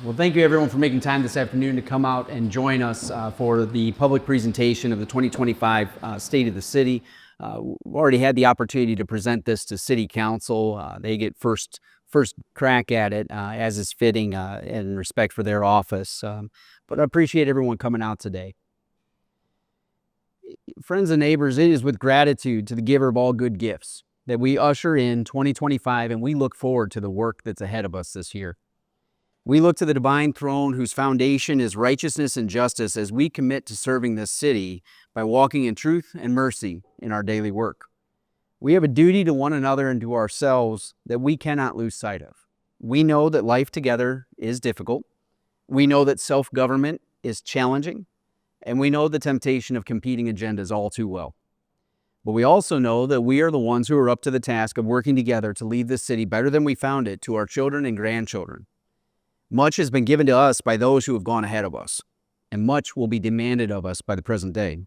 Well, thank you everyone for making time this afternoon to come out and join us for the public presentation of the 2025 State of the City. We've already had the opportunity to present this to City Council. They get first crack at it, as is fitting in respect for their office. But I appreciate everyone coming out today. Friends and neighbors, it is with gratitude to the giver of all good gifts that we usher in 2025, and we look forward to the work that's ahead of us this year. We look to the divine throne whose foundation is righteousness and justice as we commit to serving this city by walking in truth and mercy in our daily work. We have a duty to one another and to ourselves that we cannot lose sight of. We know that life together is difficult. We know that self-government is challenging. And we know the temptation of competing agendas all too well. But we also know that we are the ones who are up to the task of working together to leave this city better than we found it to our children and grandchildren. Much has been given to us by those who have gone ahead of us, and much will be demanded of us by the present day.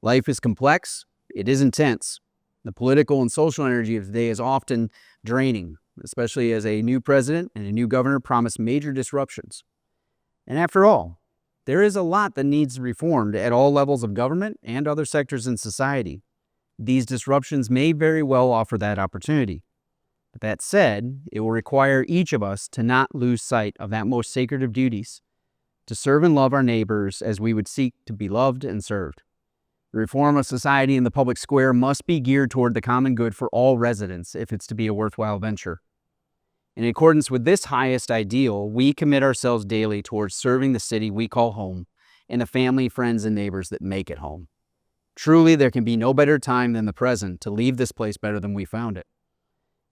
Life is complex, it is intense. The political and social energy of today is often draining, especially as a new president and a new governor promise major disruptions. And after all, there is a lot that needs reformed at all levels of government and other sectors in society. These disruptions may very well offer that opportunity. But that said, it will require each of us to not lose sight of that most sacred of duties, to serve and love our neighbors as we would seek to be loved and served. The reform of society in the public square must be geared toward the common good for all residents if it's to be a worthwhile venture. In accordance with this highest ideal, we commit ourselves daily towards serving the city we call home and the family, friends, and neighbors that make it home. Truly, there can be no better time than the present to leave this place better than we found it.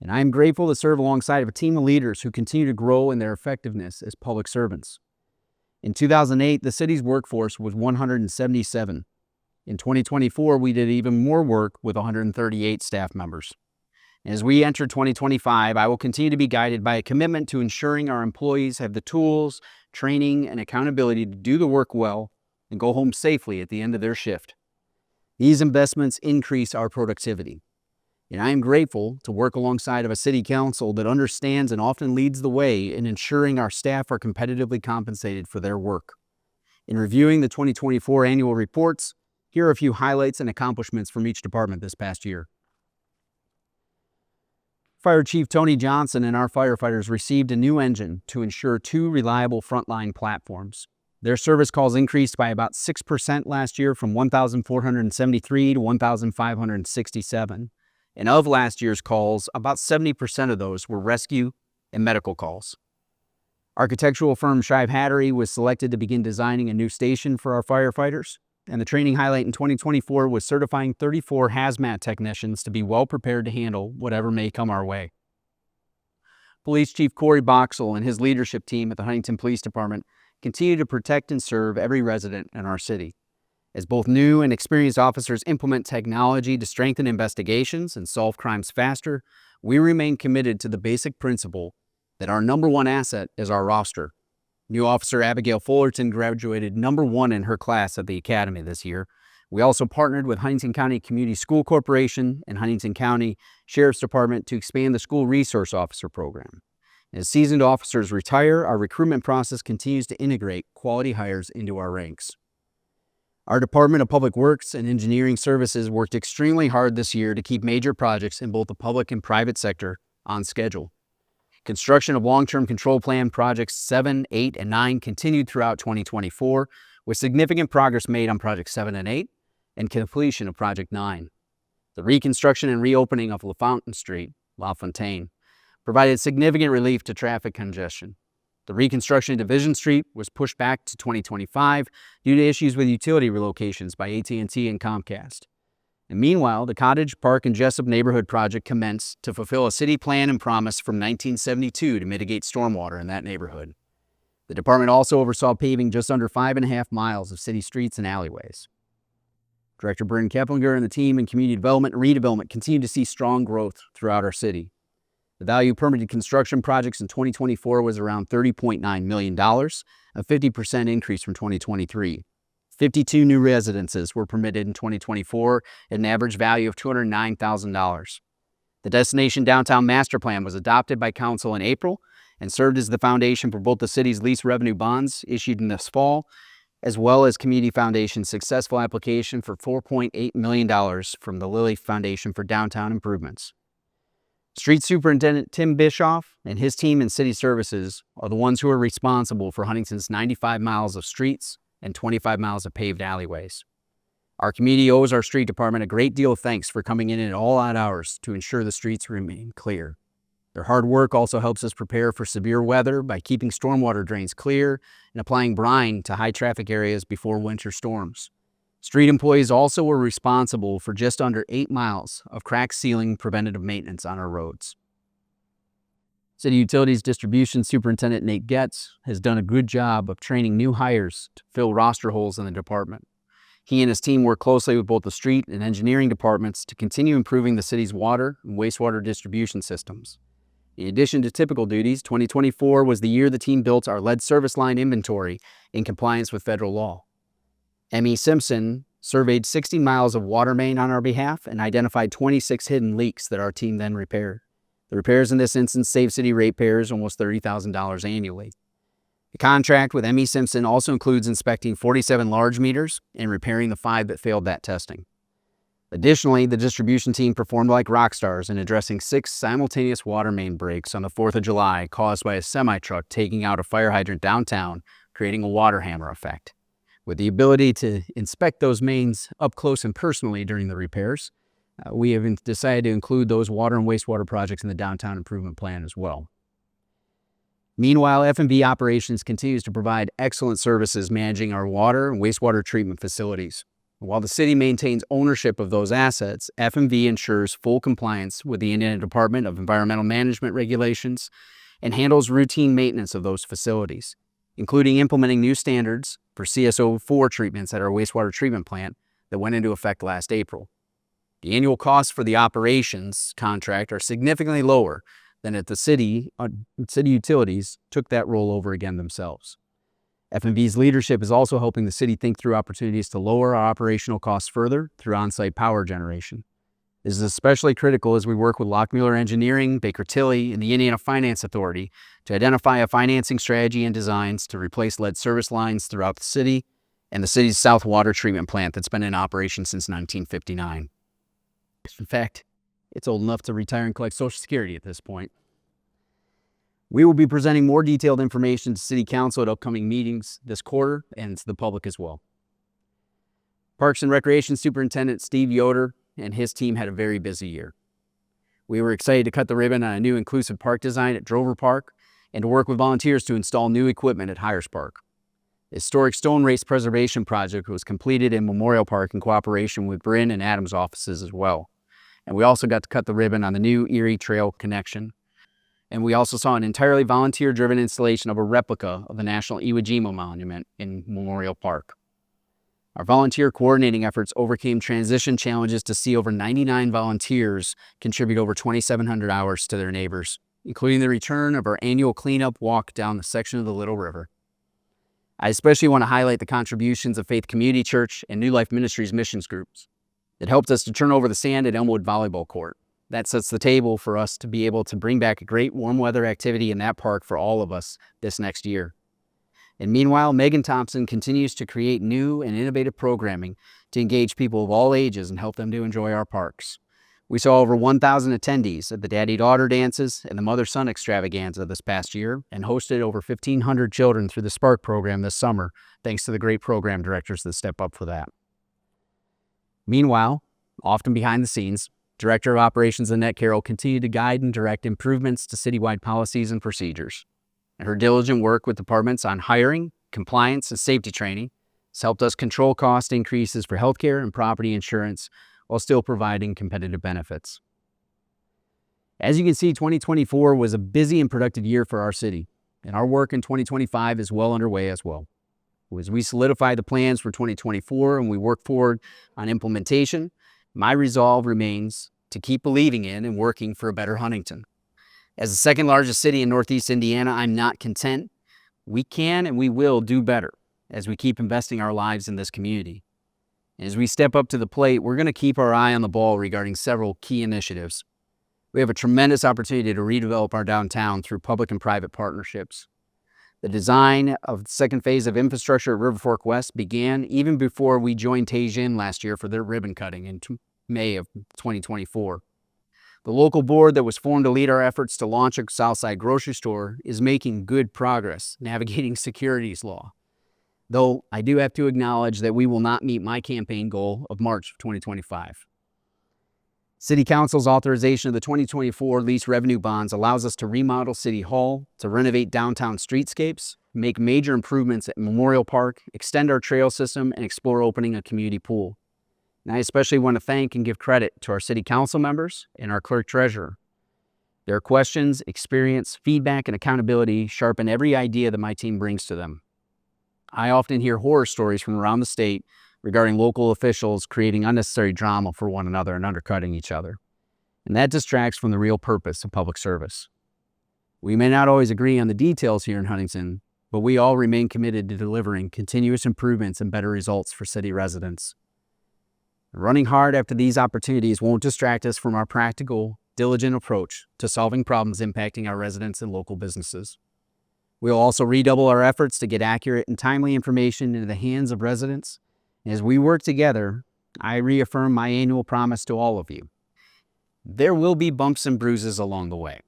And I am grateful to serve alongside of a team of leaders who continue to grow in their effectiveness as public servants. In 2008, the city's workforce was 177. In 2024, we did even more work with 138 staff members. As we enter 2025, I will continue to be guided by a commitment to ensuring our employees have the tools, training, and accountability to do the work well and go home safely at the end of their shift. These investments increase our productivity. And I am grateful to work alongside of a city council that understands and often leads the way in ensuring our staff are competitively compensated for their work. In reviewing the 2024 annual reports, here are a few highlights and accomplishments from each department this past year. Fire Chief Tony Johnson and our firefighters received a new engine to ensure 2 reliable frontline platforms. Their service calls increased by about 6% last year from 1,473 to 1,567. And of last year's calls, about 70% of those were rescue and medical calls. Architectural firm Shive Hattery was selected to begin designing a new station for our firefighters. And the training highlight in 2024 was certifying 34 hazmat technicians to be well prepared to handle whatever may come our way. Police Chief Corey Boxell and his leadership team at the Huntington Police Department continue to protect and serve every resident in our city. As both new and experienced officers implement technology to strengthen investigations and solve crimes faster, we remain committed to the basic principle that our number one asset is our roster. New Officer Abigail Fullerton graduated number 1 in her class at the Academy this year. We also partnered with Huntington County Community School Corporation and Huntington County Sheriff's Department to expand the School Resource Officer program. As seasoned officers retire, our recruitment process continues to integrate quality hires into our ranks. Our Department of Public Works and Engineering Services worked extremely hard this year to keep major projects in both the public and private sector on schedule. Construction of long-term control plan projects 7, 8, and 9 continued throughout 2024, with significant progress made on project 7 and 8 and completion of project 9. The reconstruction and reopening of LaFontaine Street, LaFontaine, provided significant relief to traffic congestion. The reconstruction of Division Street was pushed back to 2025 due to issues with utility relocations by AT&T and Comcast. And meanwhile, the Cottage, Park, and Jessup neighborhood project commenced to fulfill a city plan and promise from 1972 to mitigate stormwater in that neighborhood. The department also oversaw paving just under 5.5 miles of city streets and alleyways. Director Bryn Keplinger and the team in community development and redevelopment continue to see strong growth throughout our city. The value of permitted construction projects in 2024 was around $30.9 million, a 50% increase from 2023. 52 new residences were permitted in 2024 at an average value of $209,000. The Destination Downtown Master Plan was adopted by Council in April, and served as the foundation for both the city's lease revenue bonds issued in this fall, as well as Community Foundation's successful application for $4.8 million from the Lilly Foundation for downtown improvements. Street Superintendent Tim Bischoff and his team in city services are the ones who are responsible for Huntington's 95 miles of streets and 25 miles of paved alleyways. Our community owes our street department a great deal of thanks for coming in at all odd hours to ensure the streets remain clear. Their hard work also helps us prepare for severe weather by keeping stormwater drains clear and applying brine to high traffic areas before winter storms. Street employees also were responsible for just under 8 miles of crack sealing preventative maintenance on our roads. City Utilities Distribution Superintendent Nate Getz has done a good job of training new hires to fill roster holes in the department. He and his team work closely with both the street and engineering departments to continue improving the city's water and wastewater distribution systems. In addition to typical duties, 2024 was the year the team built our lead service line inventory in compliance with federal law. M.E. Simpson surveyed 60 miles of water main on our behalf and identified 26 hidden leaks that our team then repaired. The repairs in this instance saved city ratepayers almost $30,000 annually. The contract with M.E. Simpson also includes inspecting 47 large meters and repairing the 5 that failed that testing. Additionally, the distribution team performed like rock stars in addressing 6 simultaneous water main breaks on the 4th of July caused by a semi-truck taking out a fire hydrant downtown, creating a water hammer effect. With the ability to inspect those mains up close and personally during the repairs, we have decided to include those water and wastewater projects in the downtown improvement plan as well. Meanwhile, F&B Operations continues to provide excellent services managing our water and wastewater treatment facilities. While the city maintains ownership of those assets, F&V ensures full compliance with the Indiana Department of Environmental Management regulations and handles routine maintenance of those facilities, including implementing new standards for CSO4 treatments at our wastewater treatment plant that went into effect last April. The annual costs for the operations contract are significantly lower than if the city utilities took that role over again themselves. F&V's leadership is also helping the city think through opportunities to lower our operational costs further through on-site power generation. This is especially critical as we work with Lockmuller Engineering, Baker Tilly, and the Indiana Finance Authority to identify a financing strategy and designs to replace lead service lines throughout the city and the city's South Water Treatment Plant that's been in operation since 1959. In fact, it's old enough to retire and collect Social Security at this point. We will be presenting more detailed information to City Council at upcoming meetings this quarter and to the public as well. Parks and Recreation Superintendent Steve Yoder and his team had a very busy year. We were excited to cut the ribbon on a new inclusive park design at Drover Park and to work with volunteers to install new equipment at Hyers Park. The historic stone race preservation project was completed in Memorial Park in cooperation with Bryn and Adams' offices as well. And we also got to cut the ribbon on the new Erie Trail connection. And we also saw an entirely volunteer-driven installation of a replica of the National Iwo Jima Monument in Memorial Park. Our volunteer coordinating efforts overcame transition challenges to see over 99 volunteers contribute over 2,700 hours to their neighbors, including the return of our annual cleanup walk down the section of the Little River. I especially want to highlight the contributions of Faith Community Church and New Life Ministries missions groups that helped us to turn over the sand at Elmwood Volleyball Court. That sets the table for us to be able to bring back a great warm weather activity in that park for all of us this next year. And meanwhile, Megan Thompson continues to create new and innovative programming to engage people of all ages and help them to enjoy our parks. We saw over 1,000 attendees at the Daddy-Daughter dances and the Mother-Son extravaganza this past year and hosted over 1,500 children through the Spark program this summer, thanks to the great program directors that step up for that. Meanwhile, often behind the scenes, Director of Operations Annette Carroll continued to guide and direct improvements to citywide policies and procedures. And her diligent work with departments on hiring, compliance, and safety training has helped us control cost increases for healthcare and property insurance while still providing competitive benefits. As you can see, 2024 was a busy and productive year for our city, and our work in 2025 is well underway as well. As we solidify the plans for 2024 and we work forward on implementation, my resolve remains to keep believing in and working for a better Huntington. As the second largest city in Northeast Indiana, I'm not content. We can and we will do better as we keep investing our lives in this community. As we step up to the plate, we're going to keep our eye on the ball regarding several key initiatives. We have a tremendous opportunity to redevelop our downtown through public and private partnerships. The design of the second phase of infrastructure at River Fork West began even before we joined Tajin last year for their ribbon cutting in May of 2024. The local board that was formed to lead our efforts to launch a Southside grocery store is making good progress navigating securities law. Though I do have to acknowledge that we will not meet my campaign goal of March of 2025. City Council's authorization of the 2024 lease revenue bonds allows us to remodel City Hall, to renovate downtown streetscapes, make major improvements at Memorial Park, extend our trail system, and explore opening a community pool. And I especially want to thank and give credit to our City Council members and our Clerk Treasurer. Their questions, experience, feedback, and accountability sharpen every idea that my team brings to them. I often hear horror stories from around the state regarding local officials creating unnecessary drama for one another and undercutting each other. And that distracts from the real purpose of public service. We may not always agree on the details here in Huntington, but we all remain committed to delivering continuous improvements and better results for city residents. Running hard after these opportunities won't distract us from our practical, diligent approach to solving problems impacting our residents and local businesses. We'll also redouble our efforts to get accurate and timely information into the hands of residents. As we work together, I reaffirm my annual promise to all of you. There will be bumps and bruises along the way.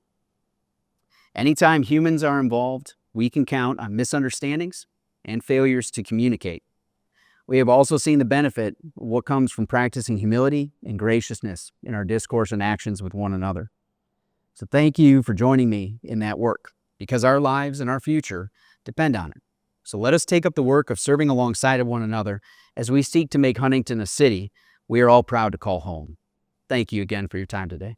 Anytime humans are involved, we can count on misunderstandings and failures to communicate. We have also seen the benefit of what comes from practicing humility and graciousness in our discourse and actions with one another. So thank you for joining me in that work, because our lives and our future depend on it. So let us take up the work of serving alongside of one another as we seek to make Huntington a city we are all proud to call home. Thank you again for your time today.